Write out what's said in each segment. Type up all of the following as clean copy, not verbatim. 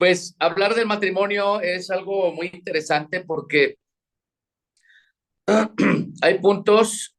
Pues hablar del matrimonio es algo muy interesante porque hay puntos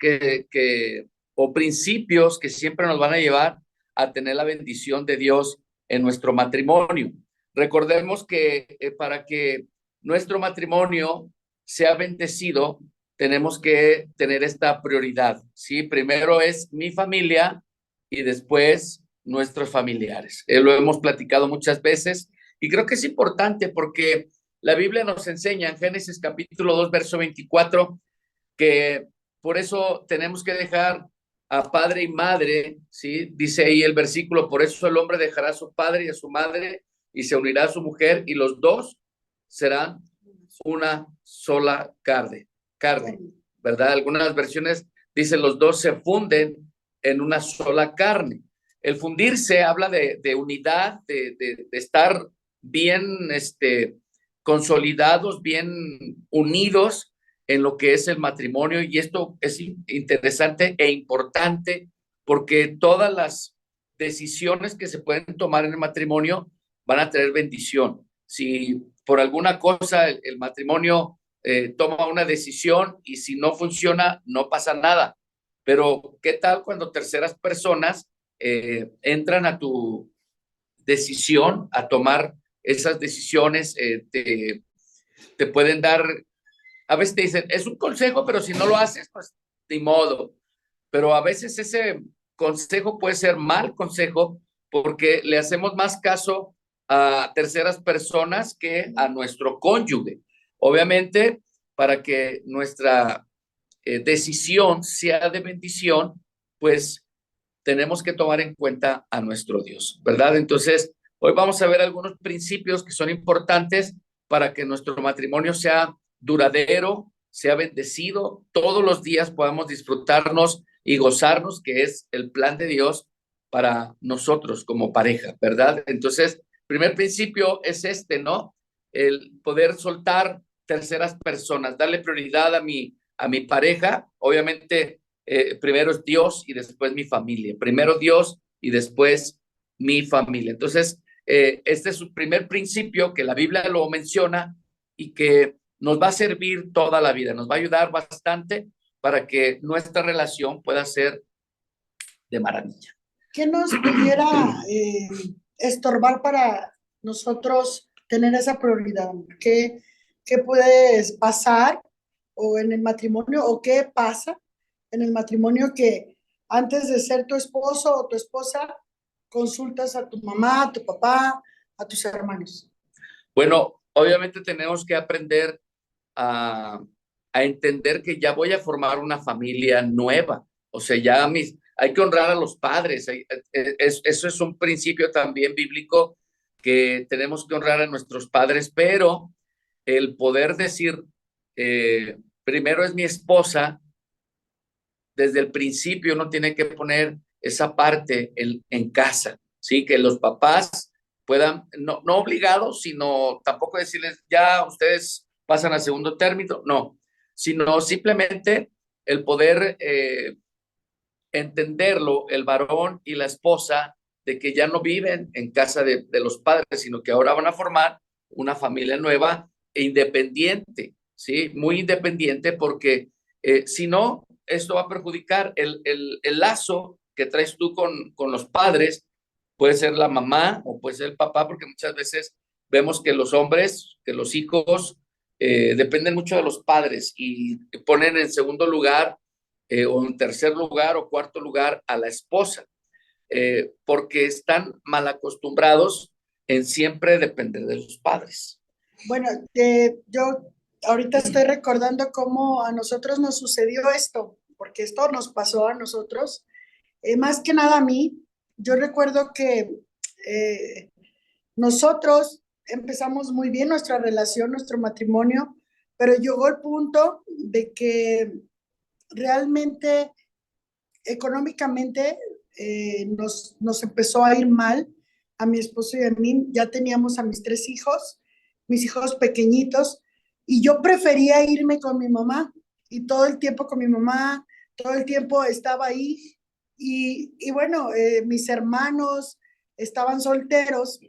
o principios que siempre nos van a llevar a tener la bendición de Dios en nuestro matrimonio. Recordemos que para que nuestro matrimonio sea bendecido, tenemos que tener esta prioridad, ¿sí? Primero es mi familia y después nuestros familiares. Lo hemos platicado muchas veces y creo que es importante porque la Biblia nos enseña en Génesis capítulo 2, verso 24, que por eso tenemos que dejar a padre y madre, ¿sí? Dice ahí el versículo, por eso el hombre dejará a su padre y a su madre y se unirá a su mujer y los dos serán una sola carne, ¿verdad? Algunas versiones dicen los dos se funden en una sola carne. El fundirse habla de unidad, de estar bien consolidados, bien unidos en lo que es el matrimonio, y esto es interesante e importante porque todas las decisiones que se pueden tomar en el matrimonio van a tener bendición. Si por alguna cosa el matrimonio toma una decisión y si no funciona, no pasa nada. Pero, ¿qué tal cuando terceras personas entran a tu decisión, a tomar esas decisiones? Te pueden dar, a veces te dicen, es un consejo, pero si no lo haces, pues de modo. Pero a veces ese consejo puede ser mal consejo porque le hacemos más caso a terceras personas que a nuestro cónyuge. Obviamente, para que nuestra decisión sea de bendición, pues tenemos que tomar en cuenta a nuestro Dios, ¿verdad? Entonces, hoy vamos a ver algunos principios que son importantes para que nuestro matrimonio sea duradero, sea bendecido, todos los días podamos disfrutarnos y gozarnos, que es el plan de Dios para nosotros como pareja, ¿verdad? Entonces, primer principio es ¿no? El poder soltar terceras personas, darle prioridad a mi pareja, obviamente primero es Dios y después mi familia. Primero Dios y después mi familia. Entonces, este es su primer principio que la Biblia lo menciona y que nos va a servir toda la vida, nos va a ayudar bastante para que nuestra relación pueda ser de maravilla. ¿Qué nos pudiera estorbar para nosotros tener esa prioridad? ¿Qué puede pasar o en el matrimonio o qué pasa en el matrimonio que antes de ser tu esposo o tu esposa consultas a tu mamá, a tu papá, a tus hermanos? Bueno, obviamente tenemos que aprender a, a entender que ya voy a formar una familia nueva. O sea, hay que honrar a los padres. Eso es un principio también bíblico que tenemos que honrar a nuestros padres, pero el poder decir, primero es mi esposa, desde el principio uno tiene que poner esa parte en casa, ¿sí? Que los papás puedan, no obligados, sino tampoco decirles, ya ustedes pasan a segundo término, no, sino simplemente el poder entenderlo, el varón y la esposa, de que ya no viven en casa de los padres, sino que ahora van a formar una familia nueva e independiente, ¿sí? Muy independiente porque si no, esto va a perjudicar el lazo que traes tú con los padres, puede ser la mamá o puede ser el papá, porque muchas veces vemos que los hombres, que los hijos dependen mucho de los padres y ponen en segundo lugar o en tercer lugar o cuarto lugar a la esposa, porque están mal acostumbrados en siempre depender de los padres. Bueno, yo ahorita estoy recordando cómo a nosotros nos sucedió esto, porque esto nos pasó a nosotros, más que nada a mí. Yo recuerdo que nosotros empezamos muy bien nuestra relación, nuestro matrimonio, pero llegó el punto de que realmente económicamente nos empezó a ir mal a mi esposo y a mí. Ya teníamos a mis 3 hijos, mis hijos pequeñitos, y yo prefería irme con mi mamá y todo el tiempo con mi mamá, todo el tiempo estaba ahí. Y bueno, mis hermanos, estaban solteros,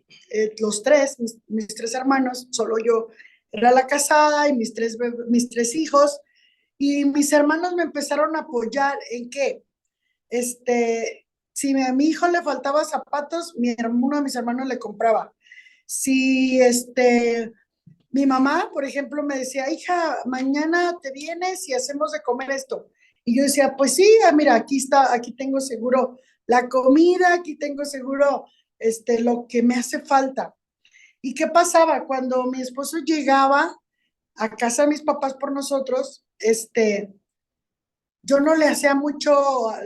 los tres, mis tres hermanos, solo yo era la casada y mis tres hijos, y mis hermanos me empezaron a apoyar en que, si a mi hijo le faltaba zapatos, uno de mis hermanos le compraba. Si mi mamá, por ejemplo, me decía, hija, mañana te vienes y hacemos de comer esto. Y yo decía, pues sí, mira, aquí está, aquí tengo seguro la comida, aquí tengo seguro lo que me hace falta. ¿Y qué pasaba? Cuando mi esposo llegaba a casa de mis papás por nosotros, yo no le hacía mucho,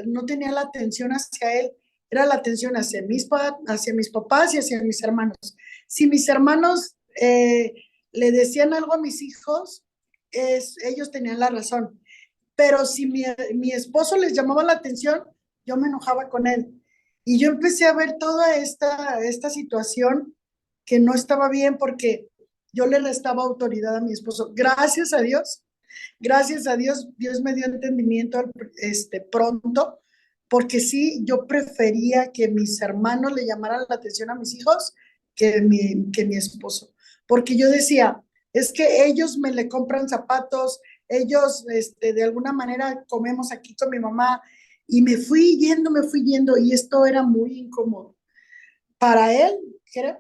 no tenía la atención hacia él, era la atención hacia mis papás y hacia mis hermanos. Si mis hermanos le decían algo a mis hijos, ellos tenían la razón. Pero si mi esposo les llamaba la atención, yo me enojaba con él. Y yo empecé a ver toda esta situación que no estaba bien porque yo le restaba autoridad a mi esposo. Gracias a Dios, Dios me dio entendimiento pronto, porque sí, yo prefería que mis hermanos le llamaran la atención a mis hijos que mi esposo, porque yo decía, es que ellos me le compran zapatos, ellos de alguna manera comemos aquí con mi mamá, y me fui yendo, y esto era muy incómodo para él, creo,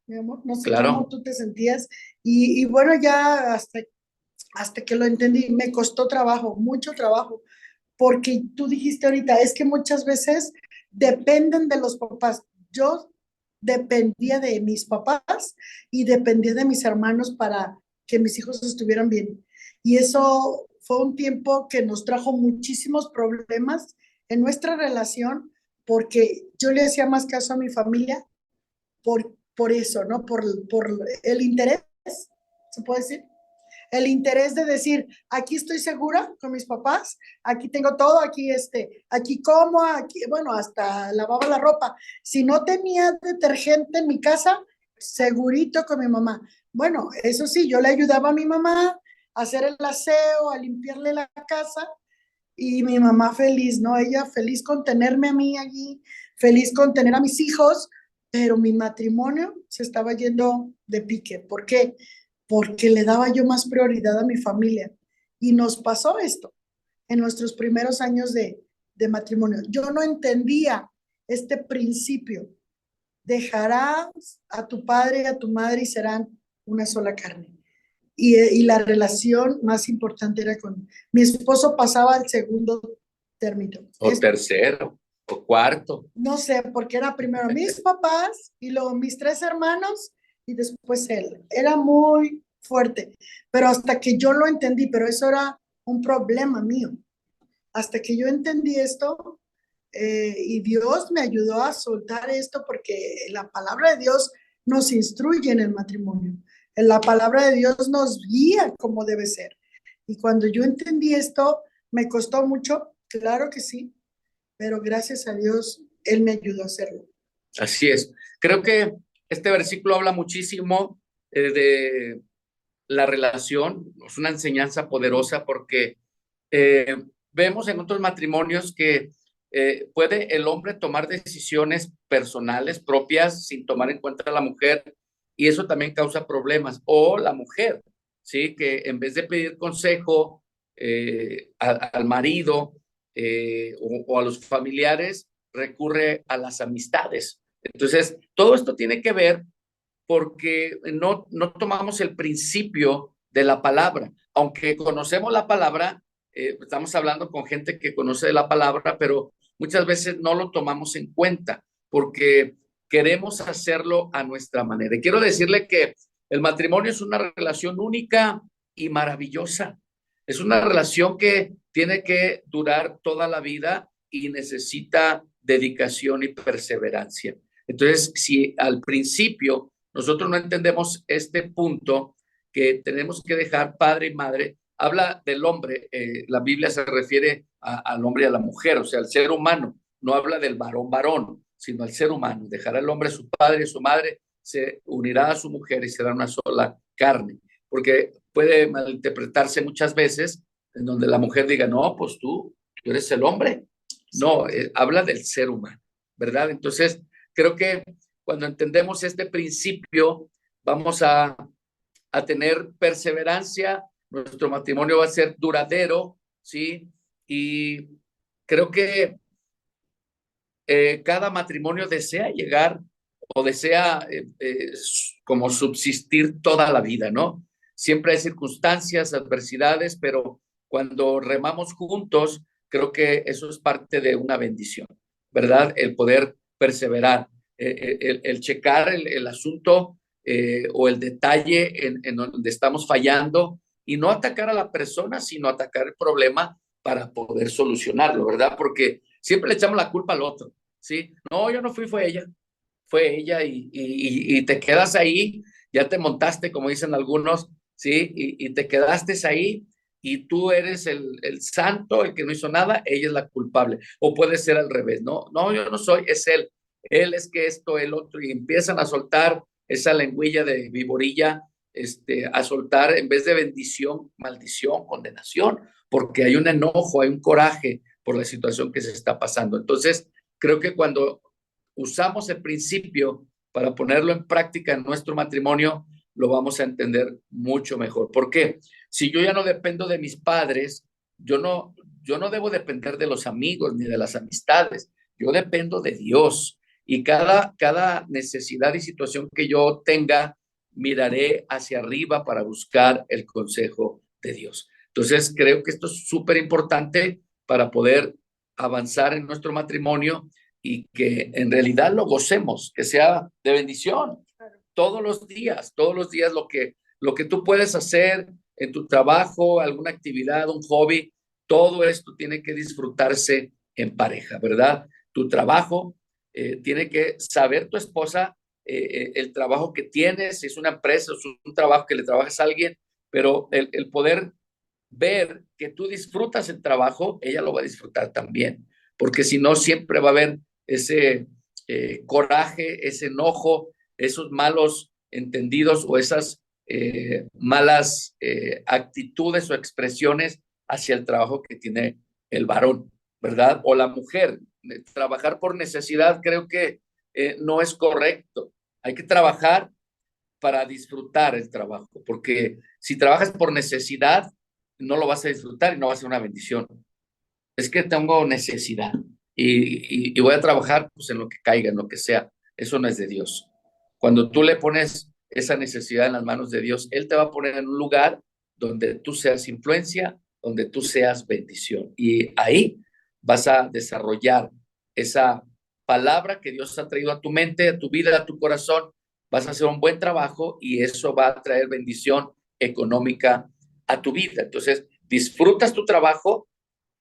mi amor, no sé cómo Claro, tú te sentías, y bueno, ya hasta que lo entendí, me costó trabajo, mucho trabajo, porque tú dijiste ahorita, es que muchas veces dependen de los papás. Yo dependía de mis papás y dependía de mis hermanos para que mis hijos estuvieran bien. Y eso fue un tiempo que nos trajo muchísimos problemas en nuestra relación, porque yo le hacía más caso a mi familia por eso, ¿no? Por el interés, se puede decir, el interés de decir, aquí estoy segura con mis papás, aquí tengo todo, aquí como, aquí, bueno, hasta lavaba la ropa. Si no tenía detergente en mi casa, segurito con mi mamá. Bueno, eso sí, yo le ayudaba a mi mamá a hacer el aseo, a limpiarle la casa, y mi mamá feliz, ¿no? Ella feliz con tenerme a mí allí, feliz con tener a mis hijos, pero mi matrimonio se estaba yendo de pique. ¿Por qué? Porque le daba yo más prioridad a mi familia. Y nos pasó esto en nuestros primeros años de matrimonio. Yo no entendía este principio. Dejarás a tu padre y a tu madre y serán una sola carne. Y la relación más importante era con mi esposo, pasaba al segundo término. o tercero, o cuarto. No sé, porque era primero mis papás y luego mis tres hermanos y después él. Era muy fuerte, pero hasta que yo lo entendí, pero eso era un problema mío. Hasta que yo entendí esto, y Dios me ayudó a soltar esto, porque la palabra de Dios nos instruye en el matrimonio. La palabra de Dios nos guía como debe ser. Y cuando yo entendí esto, me costó mucho, claro que sí, pero gracias a Dios, Él me ayudó a hacerlo. Así es. Creo que este versículo habla muchísimo de la relación. Es una enseñanza poderosa porque vemos en otros matrimonios que puede el hombre tomar decisiones personales propias sin tomar en cuenta a la mujer, y eso también causa problemas. O la mujer, ¿sí? Que en vez de pedir consejo al marido o a los familiares, recurre a las amistades. Entonces, todo esto tiene que ver porque no tomamos el principio de la palabra. Aunque conocemos la palabra, estamos hablando con gente que conoce de la palabra, pero muchas veces no lo tomamos en cuenta porque queremos hacerlo a nuestra manera. Y quiero decirle que el matrimonio es una relación única y maravillosa. Es una relación que tiene que durar toda la vida y necesita dedicación y perseverancia. Entonces, si al principio nosotros no entendemos este punto, que tenemos que dejar padre y madre, habla del hombre, la Biblia se refiere al hombre y a la mujer, o sea, al ser humano, no habla del varón, sino al ser humano. Dejará el hombre a su padre y su madre, se unirá a su mujer y será una sola carne, porque puede malinterpretarse muchas veces en donde la mujer diga, no, pues tú eres el hombre. No, habla del ser humano, ¿verdad? Entonces, creo que cuando entendemos este principio, vamos a tener perseverancia, nuestro matrimonio va a ser duradero, ¿sí? Y creo que cada matrimonio desea llegar o desea como subsistir toda la vida, ¿no? Siempre hay circunstancias, adversidades, pero cuando remamos juntos, creo que eso es parte de una bendición, ¿verdad? El poder perseverar, el checar el asunto o el detalle en donde estamos fallando y no atacar a la persona, sino atacar el problema para poder solucionarlo, ¿verdad? Porque siempre le echamos la culpa al otro, ¿sí? No, yo no fui, fue ella y te quedas ahí, ya te montaste, como dicen algunos, ¿sí? Y te quedaste ahí y tú eres el santo, el que no hizo nada, ella es la culpable. O puede ser al revés, ¿no? No, yo no soy, es él. Él es que esto, el otro, y empiezan a soltar esa lengüilla de viborilla, a soltar en vez de bendición, maldición, condenación, porque hay un enojo, hay un coraje por la situación que se está pasando. Entonces, creo que cuando usamos el principio para ponerlo en práctica en nuestro matrimonio, lo vamos a entender mucho mejor. ¿Por qué? Si yo ya no dependo de mis padres, yo no debo depender de los amigos ni de las amistades, yo dependo de Dios. Y cada necesidad y situación que yo tenga, miraré hacia arriba para buscar el consejo de Dios. Entonces, creo que esto es súper importante para poder avanzar en nuestro matrimonio y que en realidad lo gocemos, que sea de bendición todos los días lo que tú puedes hacer en tu trabajo, alguna actividad, un hobby, todo esto tiene que disfrutarse en pareja, ¿verdad? Tu trabajo, tiene que saber tu esposa el trabajo que tienes, si es una empresa, es un trabajo que le trabajas a alguien, pero el poder ver que tú disfrutas el trabajo, ella lo va a disfrutar también, porque si no, siempre va a haber ese coraje, ese enojo, esos malos entendidos o esas malas actitudes o expresiones hacia el trabajo que tiene el varón, ¿verdad? O la mujer. Trabajar por necesidad creo que no es correcto. Hay que trabajar para disfrutar el trabajo, porque si trabajas por necesidad, no lo vas a disfrutar y no va a ser una bendición. Es que tengo necesidad y voy a trabajar pues, en lo que caiga, en lo que sea. Eso no es de Dios. Cuando tú le pones esa necesidad en las manos de Dios, Él te va a poner en un lugar donde tú seas influencia, donde tú seas bendición. Y ahí vas a desarrollar esa palabra que Dios ha traído a tu mente, a tu vida, a tu corazón. Vas a hacer un buen trabajo y eso va a traer bendición económica a tu vida. Entonces, disfrutas tu trabajo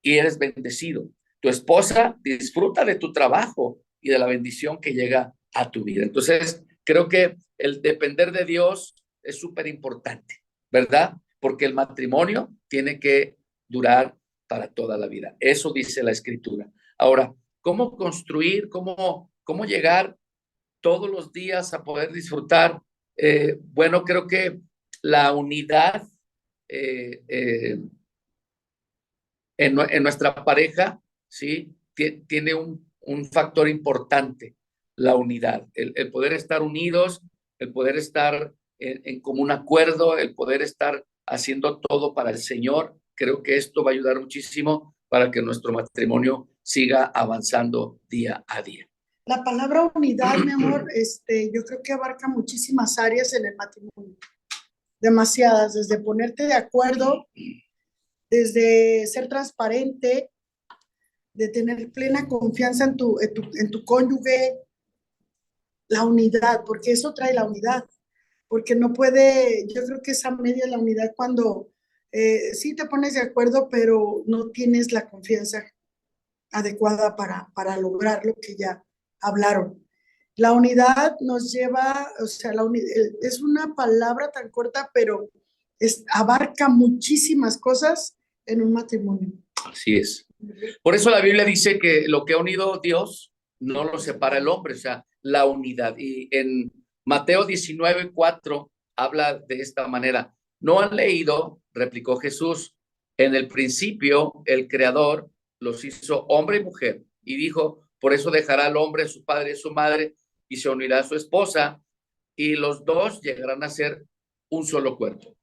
y eres bendecido. Tu esposa disfruta de tu trabajo y de la bendición que llega a tu vida. Entonces, creo que el depender de Dios es súper importante, ¿verdad? Porque el matrimonio tiene que durar para toda la vida. Eso dice la escritura. Ahora, ¿cómo construir, cómo llegar todos los días a poder disfrutar? Bueno, creo que la unidad eh, eh, en nuestra pareja, ¿sí? Tiene un factor importante, la unidad, el poder estar unidos, el poder estar en común acuerdo, el poder estar haciendo todo para el Señor. Creo que esto va a ayudar muchísimo para que nuestro matrimonio siga avanzando día a día. La palabra unidad, mi amor, yo creo que abarca muchísimas áreas en el matrimonio, demasiadas, desde ponerte de acuerdo, desde ser transparente, de tener plena confianza en tu cónyuge, la unidad, porque eso trae la unidad, porque no puede, yo creo que esa media la unidad cuando sí te pones de acuerdo, pero no tienes la confianza adecuada para lograr lo que ya hablaron. La unidad nos lleva, o sea, es una palabra tan corta, pero abarca muchísimas cosas en un matrimonio. Así es. Por eso la Biblia dice que lo que ha unido Dios no lo separa el hombre, o sea, la unidad. Y en Mateo 19:4 habla de esta manera. ¿No han leído? Replicó Jesús. En el principio, el Creador los hizo hombre y mujer y dijo, por eso dejará al hombre a su padre y a su madre y se unirá a su esposa, y los dos llegarán a ser un solo cuerpo.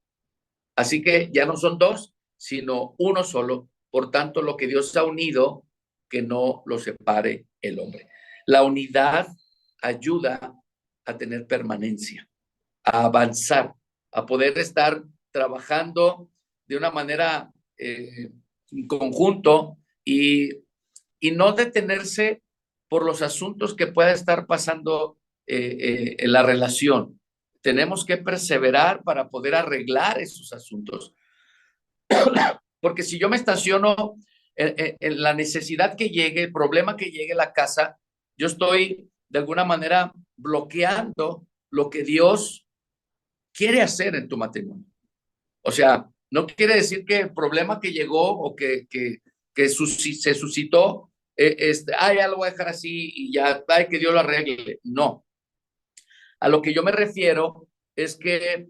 Así que ya no son dos, sino uno solo. Por tanto, lo que Dios ha unido, que no lo separe el hombre. La unidad ayuda a tener permanencia, a avanzar, a poder estar trabajando de una manera en conjunto y no detenerse por los asuntos que pueda estar pasando en la relación. Tenemos que perseverar para poder arreglar esos asuntos. Porque si yo me estaciono en la necesidad que llegue, el problema que llegue a la casa, yo estoy de alguna manera bloqueando lo que Dios quiere hacer en tu matrimonio. O sea, no quiere decir que el problema que llegó o se suscitó, ya lo voy a dejar así y ya, que Dios lo arregle. No. A lo que yo me refiero es que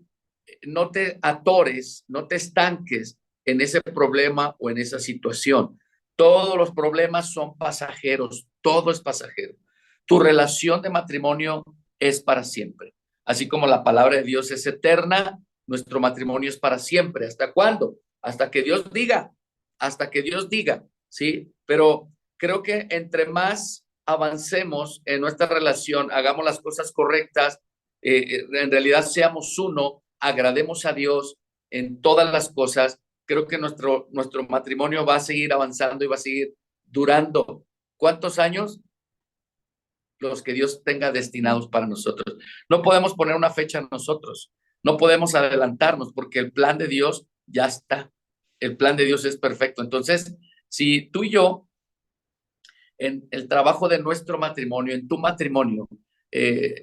no te atores, no te estanques en ese problema o en esa situación. Todos los problemas son pasajeros, todo es pasajero. Tu relación de matrimonio es para siempre. Así como la palabra de Dios es eterna, nuestro matrimonio es para siempre. ¿Hasta cuándo? Hasta que Dios diga, ¿sí? Pero creo que entre más avancemos en nuestra relación, hagamos las cosas correctas, en realidad seamos uno, agrademos a Dios en todas las cosas, creo que nuestro matrimonio va a seguir avanzando y va a seguir durando. ¿Cuántos años? Los que Dios tenga destinados para nosotros. No podemos poner una fecha nosotros, no podemos adelantarnos porque el plan de Dios ya está. El plan de Dios es perfecto. Entonces, si tú y yo, en el trabajo de nuestro matrimonio, en tu matrimonio,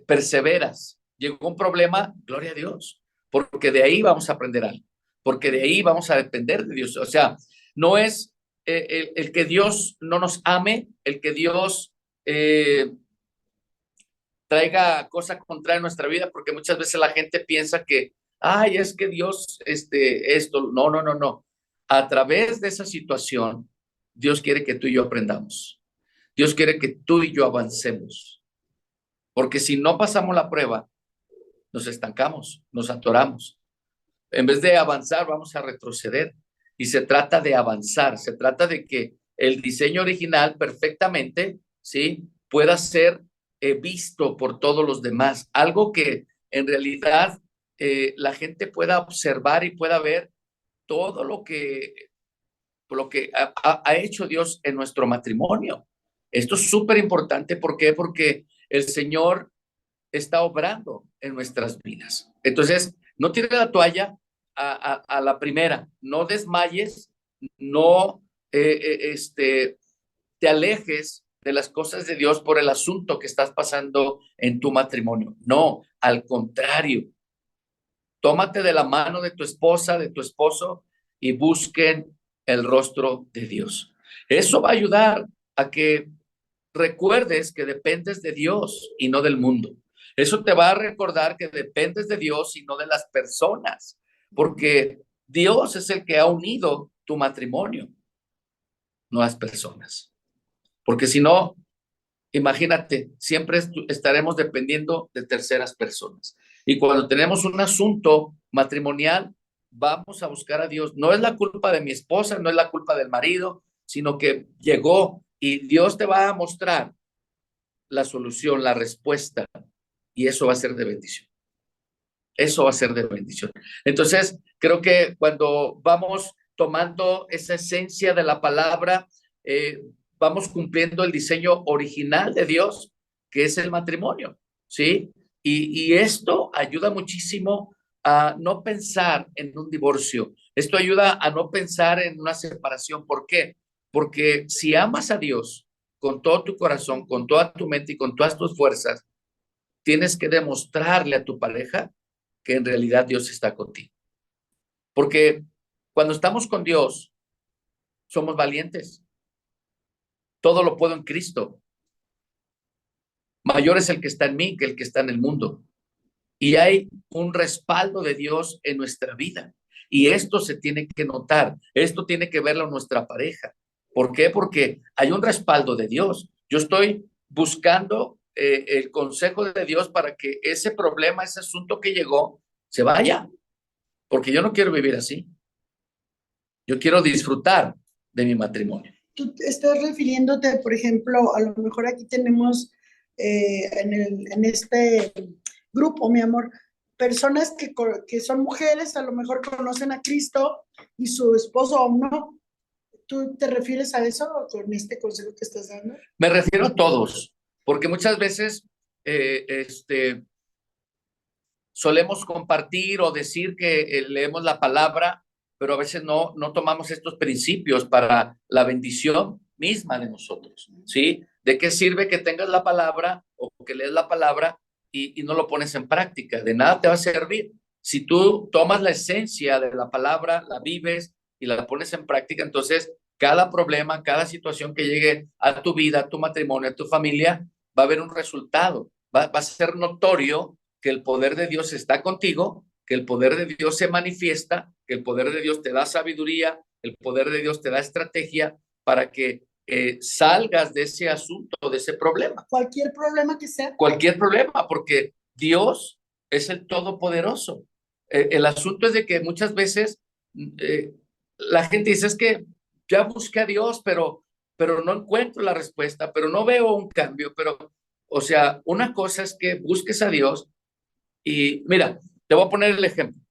perseveras, llegó un problema, gloria a Dios, porque de ahí vamos a aprender algo, porque de ahí vamos a depender de Dios. O sea, no es el que Dios no nos ame, el que Dios traiga cosas contrarias en nuestra vida, porque muchas veces la gente piensa que, ay, es que Dios, esto, no, no, no, no. A través de esa situación, Dios quiere que tú y yo aprendamos. Dios quiere que tú y yo avancemos. Porque si no pasamos la prueba, nos estancamos, nos atoramos. En vez de avanzar, vamos a retroceder. Y se trata de avanzar, se trata de que el diseño original perfectamente, ¿sí?, pueda ser visto por todos los demás. Algo que en realidad la gente pueda observar y pueda ver todo lo que ha hecho Dios en nuestro matrimonio. Esto es súper importante. ¿Por qué? Porque el Señor está obrando en nuestras vidas. Entonces, no tires la toalla a la primera, no desmayes, no te alejes de las cosas de Dios por el asunto que estás pasando en tu matrimonio. No, al contrario, tómate de la mano de tu esposa, de tu esposo y busquen el rostro de Dios. Eso va a ayudar a que recuerdes que dependes de Dios y no del mundo. Eso te va a recordar que dependes de Dios y no de las personas, porque Dios es el que ha unido tu matrimonio, no las personas. Porque si no, imagínate, siempre estaremos dependiendo de terceras personas. Y cuando tenemos un asunto matrimonial, vamos a buscar a Dios. No es la culpa de mi esposa, no es la culpa del marido, sino que llegó y Dios te va a mostrar la solución, la respuesta, y eso va a ser de bendición. Eso va a ser de bendición. Entonces, creo que cuando vamos tomando esa esencia de la palabra, vamos cumpliendo el diseño original de Dios, que es el matrimonio, ¿sí? Y esto ayuda muchísimo a no pensar en un divorcio. Esto ayuda a no pensar en una separación. ¿Por qué? Porque si amas a Dios con todo tu corazón, con toda tu mente y con todas tus fuerzas, tienes que demostrarle a tu pareja que en realidad Dios está contigo. Porque cuando estamos con Dios, somos valientes. Todo lo puedo en Cristo. Mayor es el que está en mí que el que está en el mundo. Y hay un respaldo de Dios en nuestra vida. Y esto se tiene que notar. Esto tiene que verlo nuestra pareja. ¿Por qué? Porque hay un respaldo de Dios. Yo estoy buscando el consejo de Dios para que ese problema, ese asunto que llegó, se vaya, porque yo no quiero vivir así. Yo quiero disfrutar de mi matrimonio. Tú estás refiriéndote, por ejemplo, a lo mejor aquí tenemos en este grupo, mi amor, personas que son mujeres, a lo mejor conocen a Cristo y su esposo aún no. ¿Tú te refieres a eso con este consejo que estás dando? Me refiero a todos, porque muchas veces solemos compartir o decir que leemos la palabra, pero a veces no tomamos estos principios para la bendición misma de nosotros, ¿sí? ¿De qué sirve que tengas la palabra o que lees la palabra y no lo pones en práctica? De nada te va a servir. Si tú tomas la esencia de la palabra, la vives y la pones en práctica, entonces cada problema, cada situación que llegue a tu vida, a tu matrimonio, a tu familia, va a haber un resultado. Va a ser notorio que el poder de Dios está contigo, que el poder de Dios se manifiesta, que el poder de Dios te da sabiduría, el poder de Dios te da estrategia para que salgas de ese asunto, de ese problema. Cualquier problema que sea. Cualquier problema, porque Dios es el todopoderoso. El asunto es de que muchas veces la gente dice, es que ya busqué a Dios, pero no encuentro la respuesta, pero no veo un cambio, pero, o sea, una cosa es que busques a Dios y mira, te voy a poner el ejemplo.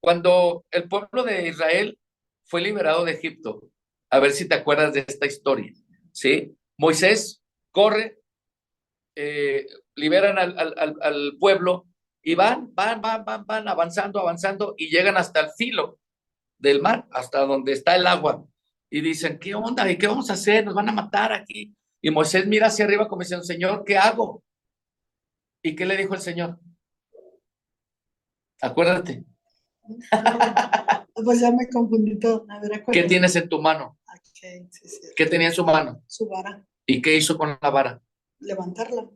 Cuando el pueblo de Israel fue liberado de Egipto, a ver si te acuerdas de esta historia, ¿sí? Moisés corre, liberan al pueblo y van avanzando y llegan hasta el filo del mar, hasta donde está el agua. Y dicen, ¿qué onda? ¿Y qué vamos a hacer? Nos van a matar aquí. Y Moisés mira hacia arriba como diciendo, Señor, ¿qué hago? ¿Y qué le dijo el Señor? Acuérdate. Pues ya me confundí todo. A ver, ¿Qué tienes en tu mano? Okay, sí. ¿Qué tenía en su mano? Su vara. ¿Y qué hizo con la vara? Levantarla.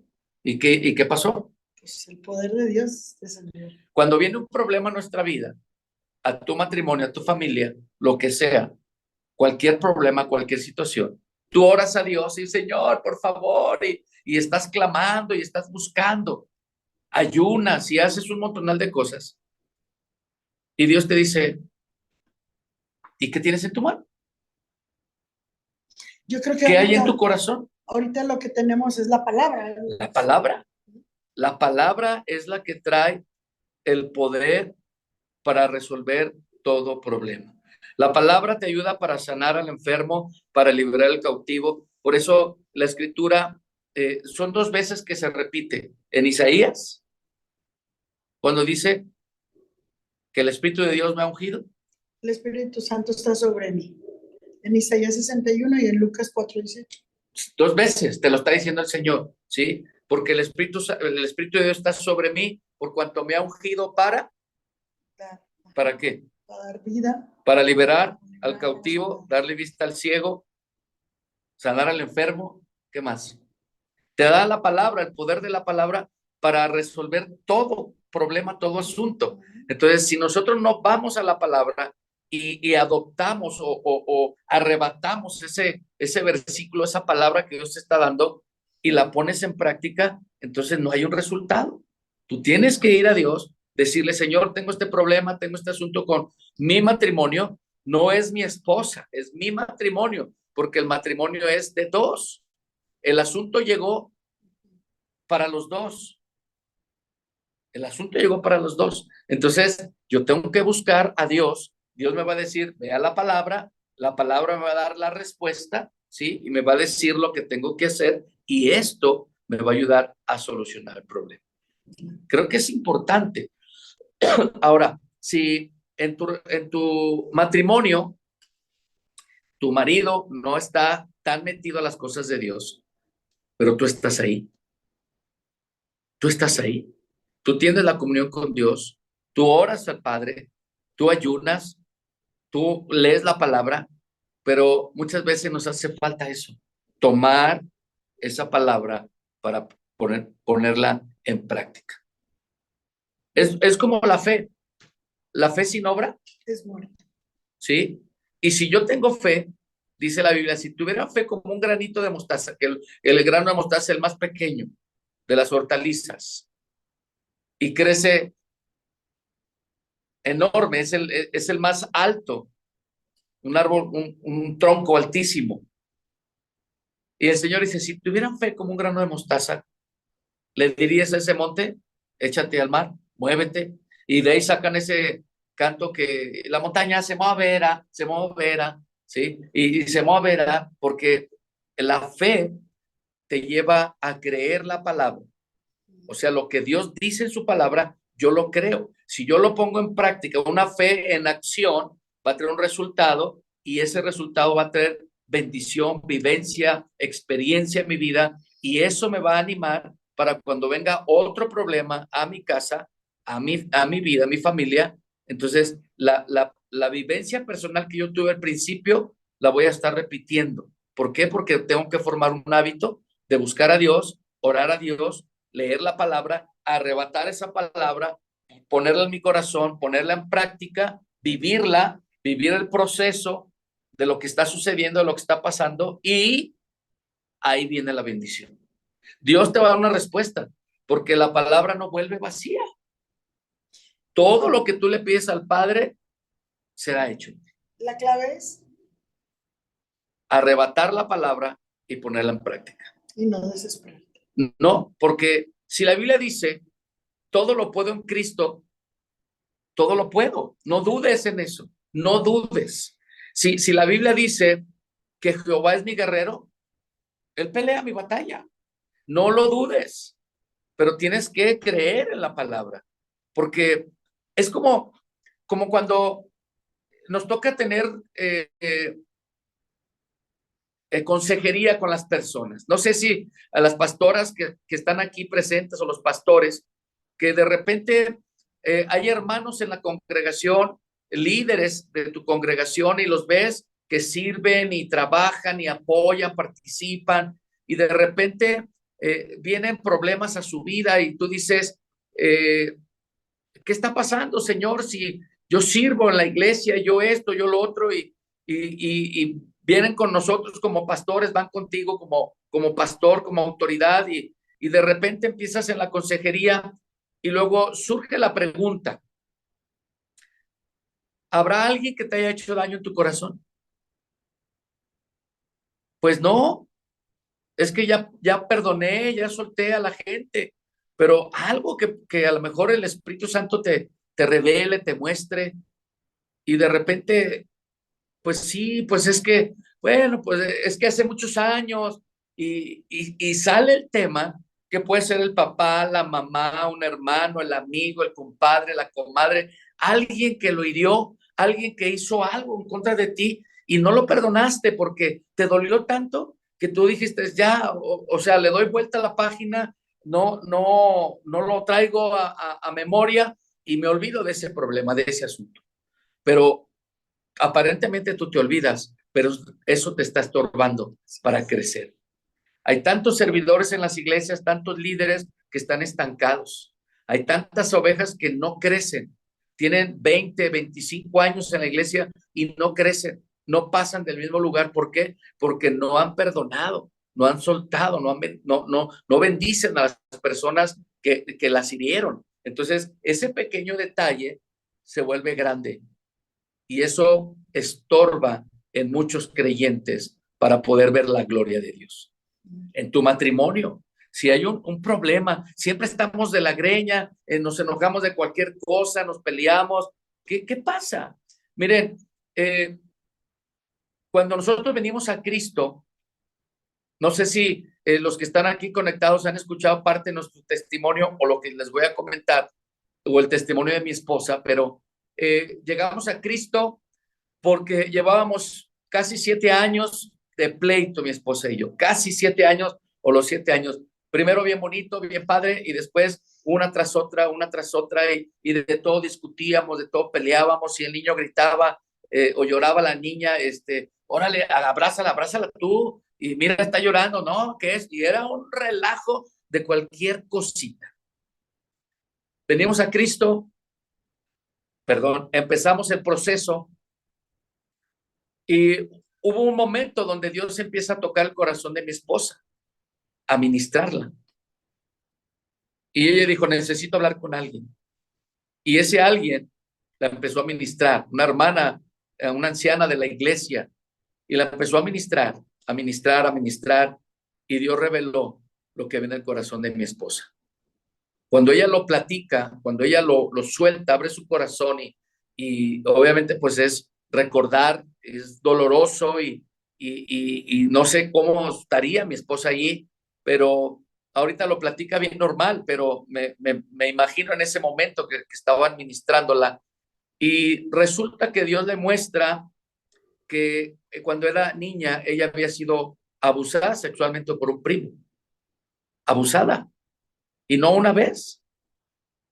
¿Y qué pasó? Pues el poder de Dios descendió. Cuando viene un problema a nuestra vida, a tu matrimonio, a tu familia, lo que sea, cualquier problema, cualquier situación, tú oras a Dios y Señor, por favor, y estás clamando y estás buscando, ayunas y haces un montonal de cosas. Y Dios te dice, ¿y qué tienes en tu mano? Yo creo que ¿Qué hay en tu corazón? Ahorita lo que tenemos es la palabra. La palabra. La palabra es la que trae el poder para resolver todo problema. La palabra te ayuda para sanar al enfermo, para liberar al cautivo. Por eso la escritura son 2 veces que se repite. En Isaías, cuando dice que el Espíritu de Dios me ha ungido. El Espíritu Santo está sobre mí. En Isaías 61 y en Lucas 4:18. 2 veces te lo está diciendo el Señor, ¿sí? Porque el Espíritu de Dios está sobre mí por cuanto me ha ungido ¿para qué? Para dar vida. Para liberar al cautivo, darle vista al ciego, sanar al enfermo. ¿Qué más? Te da la palabra, el poder de la palabra para resolver todo problema, todo asunto. Entonces, si nosotros no vamos a la palabra y adoptamos o arrebatamos ese versículo, esa palabra que Dios te está dando y la pones en práctica, entonces no hay un resultado. Tú tienes que ir a Dios, decirle, Señor, tengo este problema, tengo este asunto con mi matrimonio, no es mi esposa, es mi matrimonio, porque el matrimonio es de 2. El asunto llegó para los 2. El asunto llegó para los 2. Entonces, yo tengo que buscar a Dios. Dios me va a decir, vea la palabra me va a dar la respuesta, ¿sí? Y me va a decir lo que tengo que hacer y esto me va a ayudar a solucionar el problema. Creo que es importante. Ahora, si en tu matrimonio, tu marido no está tan metido a las cosas de Dios, pero tú estás ahí. Tú estás ahí. Tú tienes la comunión con Dios, tú oras al Padre, tú ayunas, tú lees la palabra, pero muchas veces nos hace falta eso, tomar esa palabra para ponerla en práctica. Es como la fe sin obra es muerta. ¿Sí? Y si yo tengo fe, dice la Biblia, si tuviera fe como un granito de mostaza, que el grano de mostaza es el más pequeño, de las hortalizas y crece enorme, es el más alto, un árbol, un tronco altísimo. Y el Señor dice, si tuvieran fe como un grano de mostaza, le dirías a ese monte, échate al mar, muévete. Y de ahí sacan ese canto que la montaña se moverá, ¿sí? Y se moverá porque la fe te lleva a creer la palabra. O sea, lo que Dios dice en su palabra, yo lo creo. Si yo lo pongo en práctica, una fe en acción va a tener un resultado y ese resultado va a tener bendición, vivencia, experiencia en mi vida y eso me va a animar para cuando venga otro problema a mi casa, a mi vida, a mi familia. Entonces, la vivencia personal que yo tuve al principio, la voy a estar repitiendo. ¿Por qué? Porque tengo que formar un hábito de buscar a Dios, orar a Dios, leer la palabra, arrebatar esa palabra, ponerla en mi corazón, ponerla en práctica, vivirla, vivir el proceso de lo que está sucediendo, de lo que está pasando y ahí viene la bendición. Dios te va a dar una respuesta porque la palabra no vuelve vacía. Todo lo que tú le pides al Padre será hecho. La clave es arrebatar la palabra y ponerla en práctica. y no desesperarte. No, porque si la Biblia dice, todo lo puedo en Cristo, todo lo puedo. No dudes en eso, no dudes. Si la Biblia dice que Jehová es mi guerrero, él pelea mi batalla. No lo dudes, pero tienes que creer en la palabra, porque es como cuando nos toca tener consejería con las personas. No sé si a las pastoras que están aquí presentes o los pastores, que de repente hay hermanos en la congregación, líderes de tu congregación y los ves que sirven y trabajan y apoyan, participan y de repente vienen problemas a su vida y tú dices, ¿qué está pasando, Señor? Si yo sirvo en la iglesia, yo esto, yo lo otro y vienen con nosotros como pastores, van contigo como pastor, como autoridad y de repente empiezas en la consejería y luego surge la pregunta, ¿habrá alguien que te haya hecho daño en tu corazón? Pues no, es que ya perdoné, ya solté a la gente, pero algo que a lo mejor el Espíritu Santo te revele, te muestre y de repente pues sí, pues es que, bueno, pues es que hace muchos años y sale el tema que puede ser el papá, la mamá, un hermano, el amigo, el compadre, la comadre, alguien que lo hirió, alguien que hizo algo en contra de ti y no lo perdonaste porque te dolió tanto que tú dijiste, ya, o sea, le doy vuelta a la página, no lo traigo a memoria y me olvido de ese problema, de ese asunto. Pero aparentemente tú te olvidas, pero eso te está estorbando para crecer. Hay tantos servidores en las iglesias, tantos líderes que están estancados. Hay tantas ovejas que no crecen. Tienen 20, 25 años en la iglesia y no crecen, no pasan del mismo lugar. ¿Por qué? Porque no han perdonado, no han soltado, no bendicen a las personas que las hirieron. Entonces, ese pequeño detalle se vuelve grande y eso estorba en muchos creyentes para poder ver la gloria de Dios. En tu matrimonio, si hay un problema, siempre estamos de la greña, nos enojamos de cualquier cosa, nos peleamos. ¿Qué pasa? Miren, cuando nosotros venimos a Cristo, no sé si los que están aquí conectados han escuchado parte de nuestro testimonio o lo que les voy a comentar, o el testimonio de mi esposa, pero llegamos a Cristo porque llevábamos casi 7 años de pleito, mi esposa y yo, casi 7 años o los 7 años. Primero bien bonito, bien padre, y después una tras otra, y de todo discutíamos, de todo peleábamos, y el niño gritaba o lloraba la niña, órale, abrázala tú, y mira, está llorando, ¿no? ¿Qué es? Y era un relajo de cualquier cosita. Venimos a Cristo, perdón, empezamos el proceso. Y hubo un momento donde Dios empieza a tocar el corazón de mi esposa, a ministrarla. Y ella dijo, necesito hablar con alguien. Y ese alguien la empezó a ministrar, una hermana, una anciana de la iglesia, y la empezó a ministrar, a ministrar, a ministrar, y Dios reveló lo que ve en el corazón de mi esposa. Cuando ella lo platica, cuando ella lo suelta, abre su corazón y obviamente pues es recordar, es doloroso y no sé cómo estaría mi esposa allí, pero ahorita lo platica bien normal, pero me imagino en ese momento que estaba administrándola y resulta que Dios le muestra que cuando era niña ella había sido abusada sexualmente por un primo, abusada, y no una vez.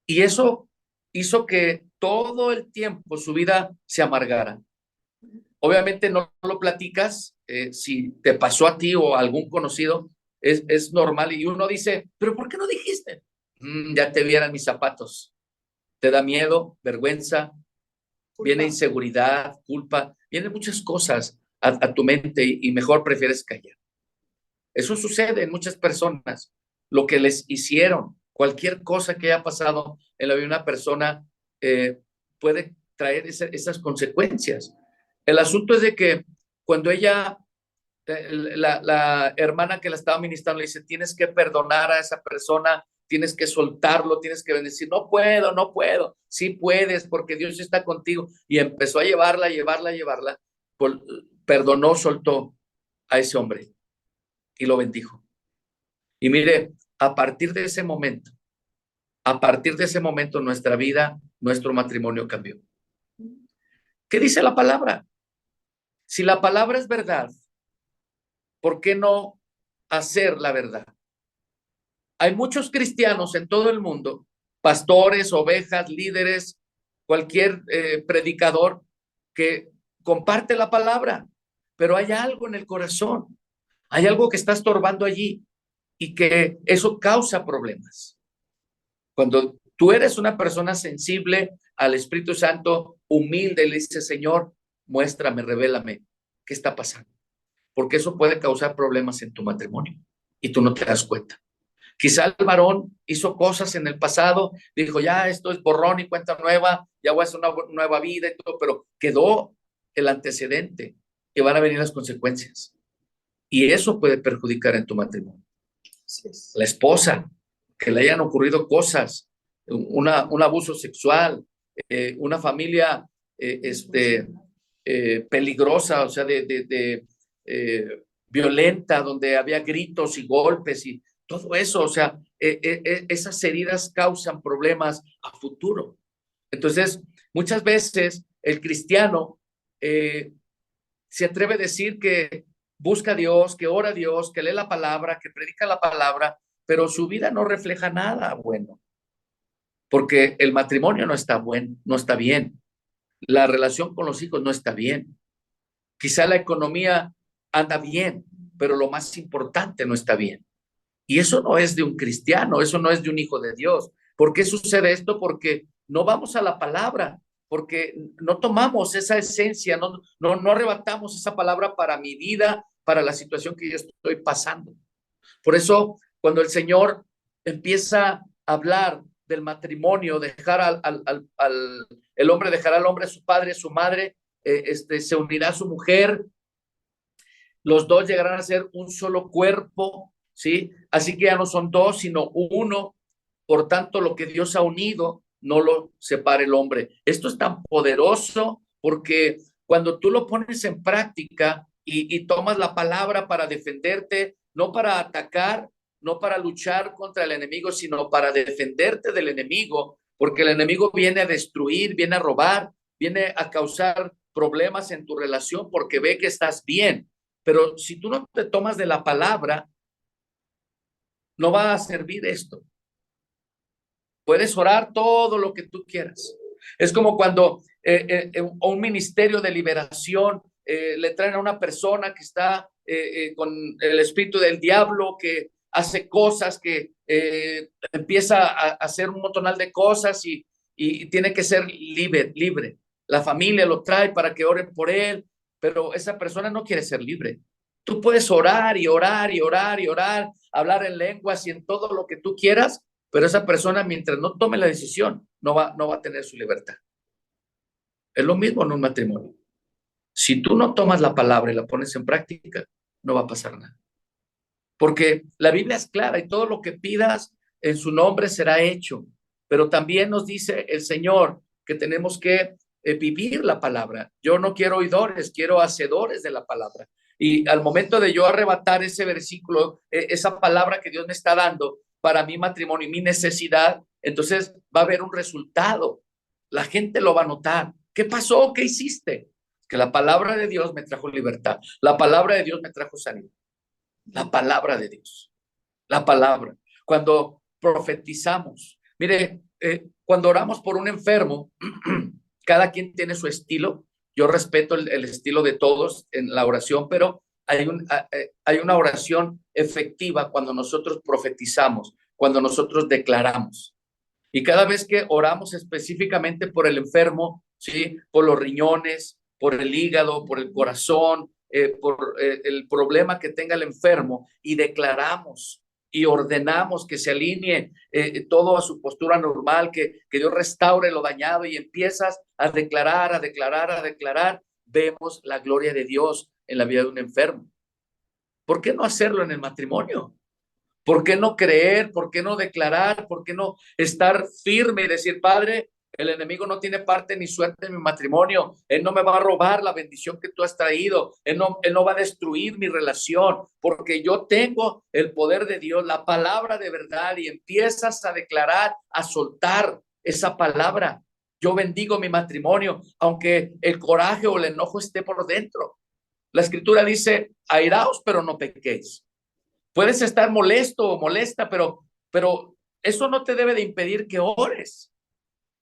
Y eso hizo que todo el tiempo su vida se amargara. Obviamente no lo platicas, si te pasó a ti o a algún conocido, es normal. Y uno dice, pero ¿por qué no dijiste? Ya te vieran mis zapatos. Te da miedo, vergüenza, viene inseguridad, culpa, vienen muchas cosas a tu mente y mejor prefieres callar. Eso sucede en muchas personas. Lo que les hicieron, cualquier cosa que haya pasado en la vida de una persona puede traer esas consecuencias. El asunto es de que cuando ella, la hermana que la estaba ministrando, le dice, tienes que perdonar a esa persona, tienes que soltarlo, tienes que decir, no puedo, no puedo. Sí puedes, porque Dios está contigo. Y empezó a llevarla, perdonó, soltó a ese hombre y lo bendijo. Y mire, a partir de ese momento nuestra vida, nuestro matrimonio cambió. ¿Qué dice la palabra? Si la palabra es verdad, ¿por qué no hacer la verdad? Hay muchos cristianos en todo el mundo, pastores, ovejas, líderes, cualquier predicador que comparte la palabra, pero hay algo en el corazón, hay algo que está estorbando allí y que eso causa problemas. Cuando tú eres una persona sensible al Espíritu Santo, humilde, le dices, Señor, muéstrame, revélame qué está pasando. Porque eso puede causar problemas en tu matrimonio y tú no te das cuenta. Quizá el varón hizo cosas en el pasado, dijo, ya esto es borrón y cuenta nueva, ya voy a hacer una nueva vida y todo, pero quedó el antecedente y van a venir las consecuencias. Y eso puede perjudicar en tu matrimonio. La esposa, que le hayan ocurrido cosas, un abuso sexual, una familia peligrosa, o sea, violenta, donde había gritos y golpes y todo eso, o sea, esas heridas causan problemas a futuro. Entonces, muchas veces el cristiano se atreve a decir que busca a Dios, que ora a Dios, que lee la palabra, que predica la palabra, pero su vida no refleja nada bueno, porque el matrimonio no está bueno, no está bien, la relación con los hijos no está bien, quizá la economía anda bien, pero lo más importante no está bien. Y eso no es de un cristiano, eso no es de un hijo de Dios. ¿Por qué sucede esto? Porque no vamos a la palabra, porque no tomamos esa esencia, no arrebatamos esa palabra para mi vida, para la situación que yo estoy pasando. Por eso, cuando el Señor empieza a hablar del matrimonio, el hombre dejará al hombre a su padre, a su madre, se unirá a su mujer, los dos llegarán a ser un solo cuerpo, ¿sí? Así que ya no son dos, sino uno. Por tanto, lo que Dios ha unido, no lo separe el hombre. Esto es tan poderoso porque cuando tú lo pones en práctica y tomas la palabra para defenderte, no para atacar, no para luchar contra el enemigo, sino para defenderte del enemigo, porque el enemigo viene a destruir, viene a robar, viene a causar problemas en tu relación porque ve que estás bien. Pero si tú no te tomas de la palabra, no va a servir esto. Puedes orar todo lo que tú quieras. Es como cuando un ministerio de liberación le traen a una persona que está con el espíritu del diablo, que hace cosas, que empieza a hacer un montonal de cosas y tiene que ser libre. La familia lo trae para que oren por él, pero esa persona no quiere ser libre. Tú puedes orar y orar y orar y orar, hablar en lenguas y en todo lo que tú quieras, pero esa persona mientras no tome la decisión, no va a tener su libertad. Es lo mismo en un matrimonio. Si tú no tomas la palabra y la pones en práctica, no va a pasar nada. Porque la Biblia es clara y todo lo que pidas en su nombre será hecho. Pero también nos dice el Señor que tenemos que vivir la palabra. Yo no quiero oidores, quiero hacedores de la palabra. Y al momento de yo arrebatar ese versículo, esa palabra que Dios me está dando para mi matrimonio y mi necesidad, entonces va a haber un resultado. La gente lo va a notar. ¿Qué pasó? ¿Qué hiciste? Que la palabra de Dios me trajo libertad. La palabra de Dios me trajo sanidad. La palabra de Dios. La palabra. Cuando profetizamos, mire, cuando oramos por un enfermo, cada quien tiene su estilo. Yo respeto el estilo de todos en la oración, pero hay una oración efectiva cuando nosotros profetizamos, cuando nosotros declaramos. Y cada vez que oramos específicamente por el enfermo, ¿sí? Por los riñones, por el hígado, por el corazón, por el problema que tenga el enfermo, y declaramos y ordenamos que se alinee todo a su postura normal, que Dios restaure lo dañado, y empiezas a declarar, a declarar, a declarar, vemos la gloria de Dios en la vida de un enfermo. ¿Por qué no hacerlo en el matrimonio? ¿Por qué no creer? ¿Por qué no declarar? ¿Por qué no estar firme y decir, Padre, el enemigo no tiene parte ni suerte en mi matrimonio? Él no me va a robar la bendición que tú has traído. Él no va a destruir mi relación, porque yo tengo el poder de Dios, la palabra de verdad, y empiezas a declarar, a soltar esa palabra. Yo bendigo mi matrimonio, aunque el coraje o el enojo esté por dentro. La escritura dice, airaos, pero no pequéis. Puedes estar molesto o molesta, pero eso no te debe de impedir que ores.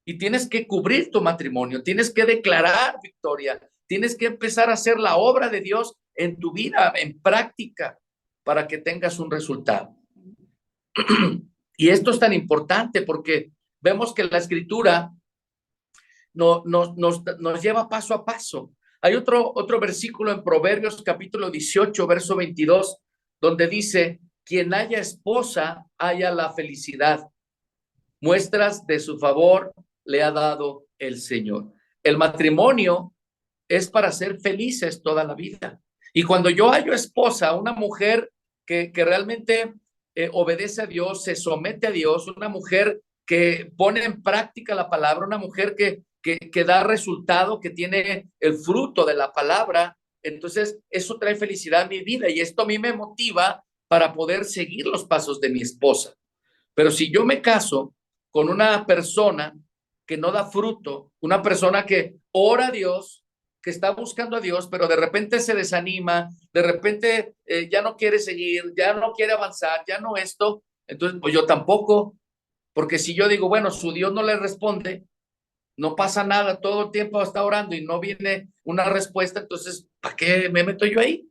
Y tienes que cubrir tu matrimonio, tienes que declarar victoria, tienes que empezar a hacer la obra de Dios en tu vida, en práctica, para que tengas un resultado. Y esto es tan importante porque vemos que la escritura nos lleva paso a paso. Hay otro versículo en Proverbios capítulo 18, verso 22, donde dice, quien haya esposa, haya la felicidad. Muestras de su favor le ha dado el Señor. El matrimonio es para ser felices toda la vida. Y cuando yo hallo esposa, una mujer que realmente obedece a Dios, se somete a Dios, una mujer que pone en práctica la palabra, una mujer que da resultado, que tiene el fruto de la palabra, entonces eso trae felicidad a mi vida, y esto a mí me motiva para poder seguir los pasos de mi esposa. Pero si yo me caso con una persona que no da fruto, una persona que ora a Dios, que está buscando a Dios, pero de repente se desanima, de repente ya no quiere seguir, ya no quiere avanzar, ya no esto, entonces pues yo tampoco, porque si yo digo, bueno, su Dios no le responde, no pasa nada, todo el tiempo está orando y no viene una respuesta, entonces, ¿para qué me meto yo ahí?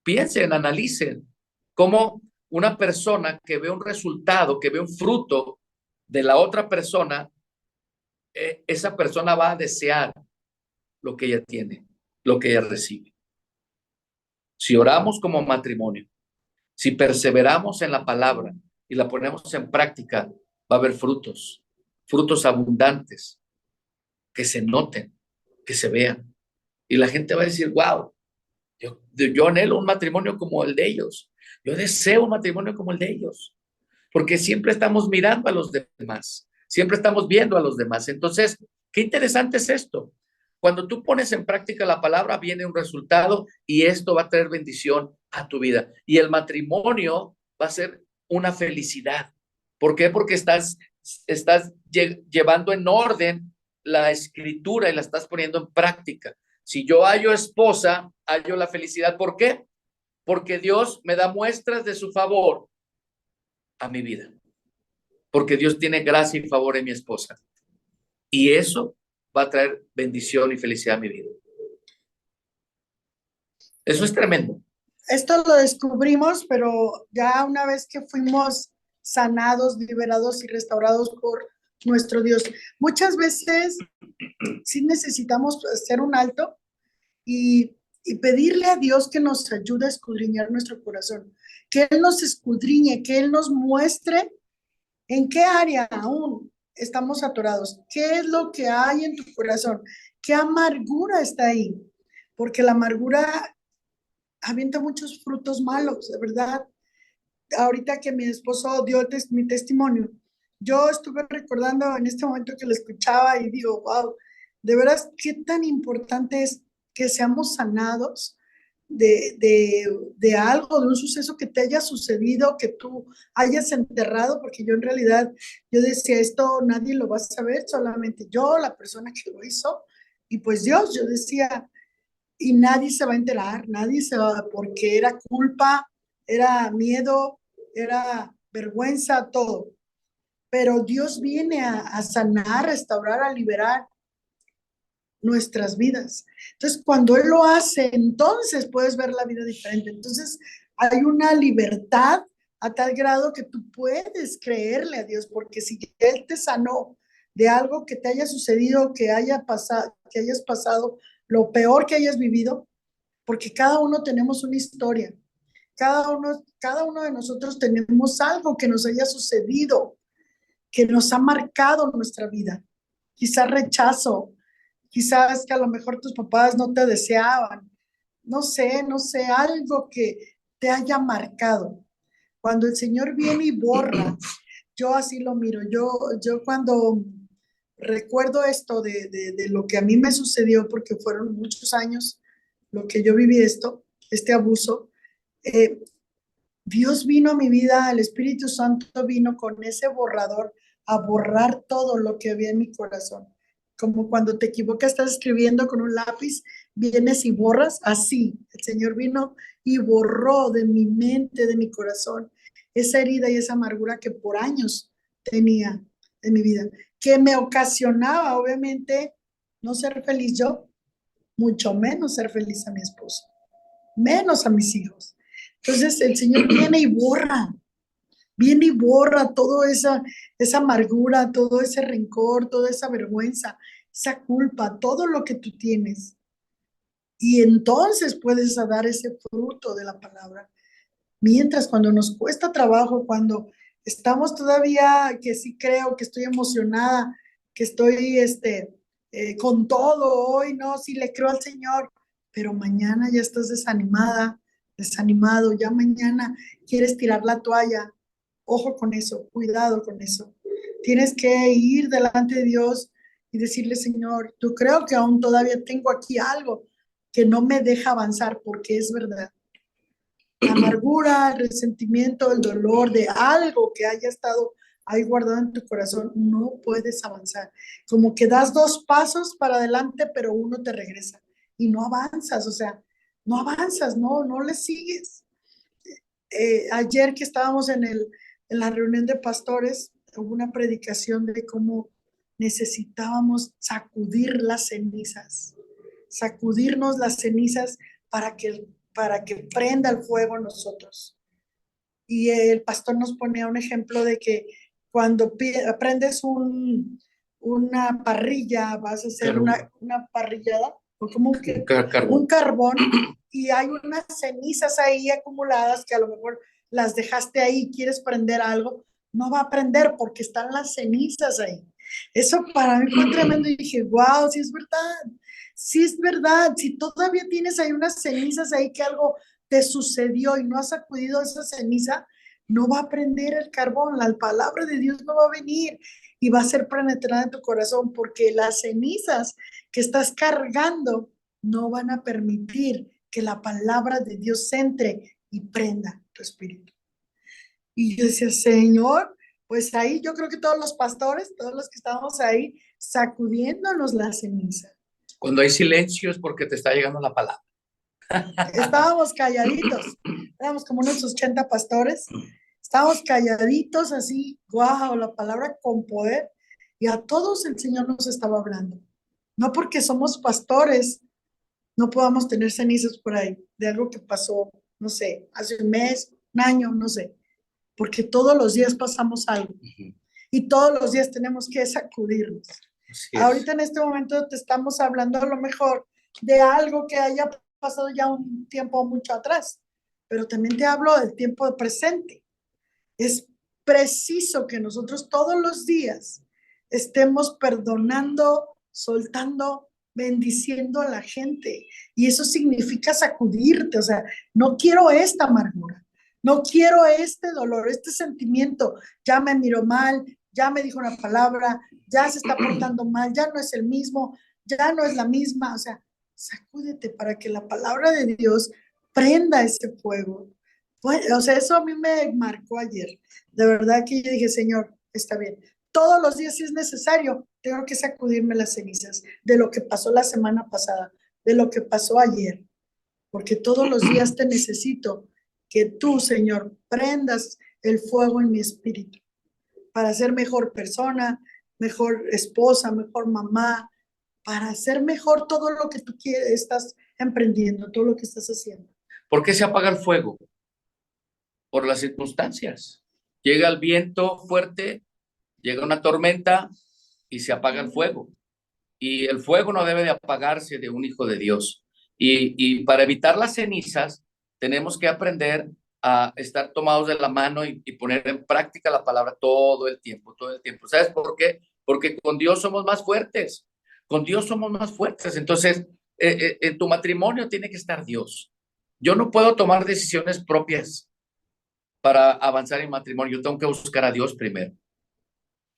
Piensen, analicen cómo una persona que ve un resultado, que ve un fruto de la otra persona, esa persona va a desear lo que ella tiene, lo que ella recibe. Si oramos como matrimonio, si perseveramos en la palabra y la ponemos en práctica, va a haber frutos, frutos abundantes, que se noten, que se vean. Y la gente va a decir, wow, yo anhelo un matrimonio como el de ellos. Yo deseo un matrimonio como el de ellos. Porque siempre estamos mirando a los demás, siempre estamos viendo a los demás. Entonces, qué interesante es esto. Cuando tú pones en práctica la palabra, viene un resultado, y esto va a traer bendición a tu vida. Y el matrimonio va a ser una felicidad. ¿Por qué? Porque estás llevando en orden la escritura y la estás poniendo en práctica. Si yo hallo esposa, hallo la felicidad. ¿Por qué? Porque Dios me da muestras de su favor a mi vida, porque Dios tiene gracia y favor en mi esposa, y eso va a traer bendición y felicidad a mi vida. Eso es tremendo. Esto lo descubrimos, pero ya una vez que fuimos sanados, liberados y restaurados por nuestro Dios. Muchas veces sí necesitamos hacer un alto y pedirle a Dios que nos ayude a escudriñar nuestro corazón, que Él nos escudriñe, que Él nos muestre ¿En qué área aún estamos atorados? ¿Qué es lo que hay en tu corazón? ¿Qué amargura está ahí? Porque la amargura avienta muchos frutos malos, de verdad. Ahorita que mi esposo dio mi testimonio, yo estuve recordando en este momento que lo escuchaba y digo, wow, de veras, qué tan importante es que seamos sanados de algo, de un suceso que te haya sucedido, que tú hayas enterrado, porque yo en realidad, yo decía, esto nadie lo va a saber, solamente yo, la persona que lo hizo, y pues Dios, yo decía, y nadie se va a enterar, nadie se va, porque era culpa, era miedo, era vergüenza, todo. Pero Dios viene a sanar, a restaurar, a liberar nuestras vidas. Entonces, cuando Él lo hace, entonces puedes ver la vida diferente. Entonces, hay una libertad a tal grado que tú puedes creerle a Dios, porque si Él te sanó de algo que te haya sucedido, que haya pasado, que hayas pasado, lo peor que hayas vivido, porque cada uno tenemos una historia, cada uno de nosotros tenemos algo que nos haya sucedido, que nos ha marcado nuestra vida. Quizás rechazo, quizás que a lo mejor tus papás no te deseaban, no sé, algo que te haya marcado. Cuando el Señor viene y borra, yo así lo miro, yo cuando recuerdo esto de lo que a mí me sucedió, porque fueron muchos años lo que yo viví esto, este abuso, eh, Dios vino a mi vida, el Espíritu Santo vino con ese borrador a borrar todo lo que había en mi corazón. Como cuando te equivocas, estás escribiendo con un lápiz, vienes y borras, así. El Señor vino y borró de mi mente, de mi corazón, esa herida y esa amargura que por años tenía en mi vida, que me ocasionaba, obviamente, no ser feliz yo, mucho menos ser feliz a mi esposo, menos a mis hijos. Entonces el Señor viene y borra toda esa amargura, todo ese rencor, toda esa vergüenza, esa culpa, todo lo que tú tienes. Y entonces puedes dar ese fruto de la palabra. Mientras cuando nos cuesta trabajo, cuando estamos todavía, que sí creo, que estoy emocionada, que estoy con todo hoy, no, sí le creo al Señor, pero mañana ya estás desanimada, desanimado, ya mañana quieres tirar la toalla. Ojo con eso, cuidado con eso. Tienes que ir delante de Dios y decirle, Señor, yo creo que aún todavía tengo aquí algo que no me deja avanzar, porque es verdad, la amargura, el resentimiento, el dolor de algo que haya estado ahí guardado en tu corazón, no puedes avanzar. Como que das dos pasos para adelante, pero uno te regresa y no avanzas, o sea, no avanzas, no le sigues. Ayer que estábamos en la reunión de pastores, hubo una predicación de cómo necesitábamos sacudirnos las cenizas para que prenda el fuego en nosotros. Y el pastor nos ponía un ejemplo de que cuando prendes una parrilla, vas a hacer una parrillada, o como un carbón, y hay unas cenizas ahí acumuladas que a lo mejor las dejaste ahí, quieres prender algo, no va a prender porque están las cenizas ahí. Eso para mí fue tremendo y dije, wow, sí es verdad, sí es verdad, si todavía tienes ahí unas cenizas ahí que algo te sucedió y no has sacudido esa ceniza, no va a prender el carbón, la palabra de Dios no va a venir y va a ser penetrada en tu corazón, porque las cenizas que estás cargando no van a permitir que la palabra de Dios entre y prenda tu espíritu. Y yo decía, Señor, pues ahí yo creo que todos los pastores, todos los que estábamos ahí, sacudiéndonos la ceniza. Cuando hay silencio es porque te está llegando la palabra. Estábamos calladitos, éramos como unos 80 pastores, estábamos calladitos así, wow, la palabra con poder, y a todos el Señor nos estaba hablando. No porque somos pastores, no podamos tener cenizas por ahí, de algo que pasó, no sé, hace un mes, un año, no sé, porque todos los días pasamos algo, y todos los días tenemos que sacudirnos. Ahorita en este momento te estamos hablando a lo mejor de algo que haya pasado ya un tiempo mucho atrás, pero también te hablo del tiempo presente. Es preciso que nosotros todos los días estemos perdonando, soltando, bendiciendo a la gente. Y eso significa sacudirte, o sea, no quiero esta amargura, no quiero este dolor, este sentimiento, ya me miró mal, ya me dijo una palabra, ya se está portando mal, ya no es el mismo, ya no es la misma, o sea, sacúdete para que la palabra de Dios prenda ese fuego. Pues, o sea, eso a mí me marcó ayer. De verdad que yo dije, Señor, está bien. Todos los días, si es necesario, tengo que sacudirme las cenizas de lo que pasó la semana pasada, de lo que pasó ayer, porque todos los días te necesito que tú, Señor, prendas el fuego en mi espíritu para ser mejor persona, mejor esposa, mejor mamá, para hacer mejor todo lo que tú quieres, estás emprendiendo, todo lo que estás haciendo. ¿Por qué se apaga el fuego? Por las circunstancias. Llega el viento fuerte, llega una tormenta y se apaga el fuego. Y el fuego no debe de apagarse de un hijo de Dios. Y para evitar las cenizas, tenemos que aprender a estar tomados de la mano y poner en práctica la palabra todo el tiempo, todo el tiempo. ¿Sabes por qué? Porque con Dios somos más fuertes. Con Dios somos más fuertes. Entonces, en tu matrimonio tiene que estar Dios. Yo no puedo tomar decisiones propias para avanzar en matrimonio. Yo tengo que buscar a Dios primero.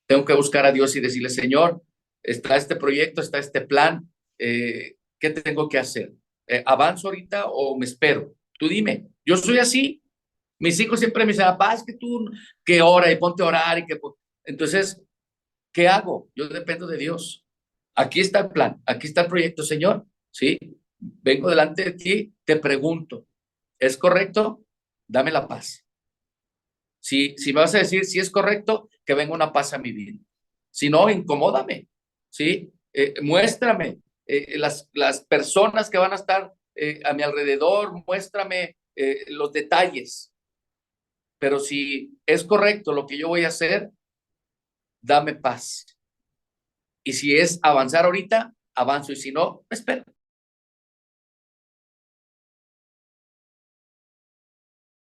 Tengo que buscar a Dios y decirle, Señor, está este proyecto, está este plan, ¿qué tengo que hacer? ¿Avanzo ahorita o me espero? Tú dime, yo soy así. Mis hijos siempre me dicen, papá, es que tú, que ora y ponte a orar y que... Entonces, ¿qué hago? Yo dependo de Dios. Aquí está el plan, aquí está el proyecto, Señor. Sí, vengo delante de ti, te pregunto, ¿es correcto? Dame la paz. Si me vas a decir si es correcto, que venga una paz a mi vida. Si no, incomódame, ¿sí? Muéstrame las personas que van a estar a mi alrededor, muéstrame los detalles. Pero si es correcto lo que yo voy a hacer, dame paz. Y si es avanzar ahorita, avanzo. Y si no, me espero.